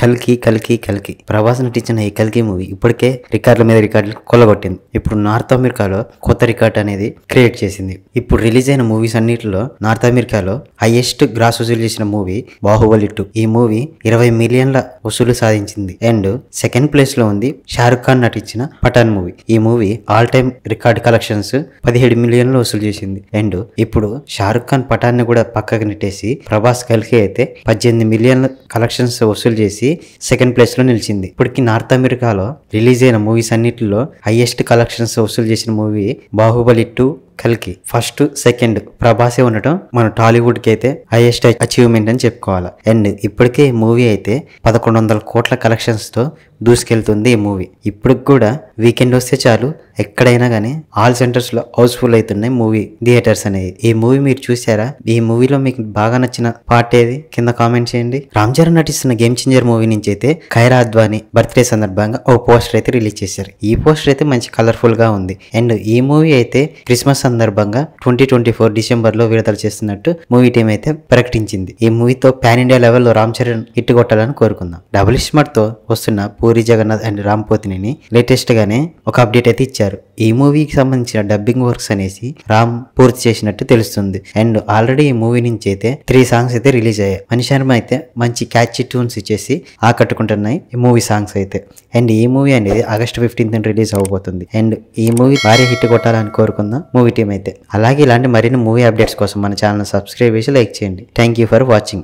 కల్కి ప్రభాస్ నటించిన ఈ కల్కి మూవీ ఇప్పటికే రికార్డుల మీద రికార్డులు కొల్లగొట్టింది. ఇప్పుడు నార్త్ అమెరికాలో కొత్త రికార్డ్ అనేది క్రియేట్ చేసింది. ఇప్పుడు రిలీజ్ అయిన మూవీస్ అన్నిటిలో నార్త్ అమెరికాలో హైయెస్ట్ గ్రాస్ వసూలు చేసిన మూవీ బాహుబలి 2. ఈ మూవీ 20 మిలియన్ల వసూలు సాధించింది. అండ్ సెకండ్ ప్లేస్ లో ఉంది షారుఖ్ ఖాన్ నటించిన పఠాన్ మూవీ. ఈ movie all time record collections 17 మిలియన్లు వసూలు చేసింది. అండ్ ఇప్పుడు షారుఖ్ ఖాన్ పఠాన్ ని కూడా పక్కకు నెట్టేసి ప్రభాస్ కల్కి అయితే 18 మిలియన్ల కలెక్షన్స్ వసూలు చేసి సెకండ్ ప్లేస్ లో నిలిచింది. ఇప్పటికి నార్త్ అమెరికాలో రిలీజ్ అయిన మూవీస్ అన్నిటిలో హైయెస్ట్ కలెక్షన్స్ వసూలు చేసిన మూవీ బాహుబలి 2 కల్కి. ఫస్ట్ సెకండ్ ప్రభాసే ఉండటం మన టాలీవుడ్ కి అయితే హైయెస్ట్ అచీవ్మెంట్ అని చెప్పుకోవాలి. అండ్ ఇప్పటికే ఈ మూవీ అయితే 1100 కోట్ల కలెక్షన్స్ తో దూసుకెళ్తుంది. ఈ మూవీ ఇప్పుడు కూడా వీకెండ్ వస్తే చాలు ఎక్కడైనా గానీ ఆల్ సెంటర్స్ లో హౌస్ఫుల్ అవుతున్నాయి మూవీ థియేటర్స్ అనేది. ఈ మూవీ మీరు చూసారా? ఈ మూవీలో మీకు బాగా నచ్చిన పార్ట్ ఏది కింద కామెంట్ చేయండి. రామ్ చరణ్ నటిస్తున్న గేమ్ చేంజర్ మూవీ నుంచి అయితే ఖైరా అద్వానీ బర్త్డే సందర్భంగా ఓ పోస్టర్ అయితే రిలీజ్ చేశారు. ఈ పోస్టర్ అయితే మంచి కలర్ఫుల్ గా ఉంది. అండ్ ఈ మూవీ అయితే క్రిస్మస్ సందర్భంగా 2024 డిసెంబర్ లో విడుదల చేస్తున్నట్టు మూవీ టీం అయితే ప్రకటించింది. ఈ మూవీతో పాన్ ఇండియా లెవెల్లో రామ్ చరణ్ హిట్ కొట్టాలని కోరుకుందాం. డబుల్ స్మార్ట్ తో వస్తున్న పూరి జగన్నాథ్ అండ్ రామ్ పోతినేని లేటెస్ట్ గానే ఒక అప్డేట్ అయితే ఇచ్చారు. ఈ మూవీకి సంబంధించిన డబ్బింగ్ వర్క్స్ అనేసి రామ్ పూర్తి చేసినట్టు తెలుస్తుంది. అండ్ ఆల్రెడీ ఈ మూవీ నుంచి అయితే 3 సాంగ్స్ అయితే రిలీజ్ అయ్యాయి. మణి శర్మ అయితే మంచి క్యాచీ ట్యూన్స్ ఇచ్చేసి ఆకట్టుకుంటున్నాయి ఈ మూవీ సాంగ్స్ అయితే. అండ్ ఈ మూవీ అనేది August 15th రిలీజ్ అవబోతుంది. అండ్ ఈ మూవీ భారీ హిట్ కొట్టాలని కోరుకుందాం మూవీ టీం అయితే. అలాగే ఇలాంటి మరిన్ని మూవీ అప్డేట్స్ కోసం మన ఛానల్ సబ్స్క్రైబ్ చేసి లైక్ చేయండి. Thank you for watching.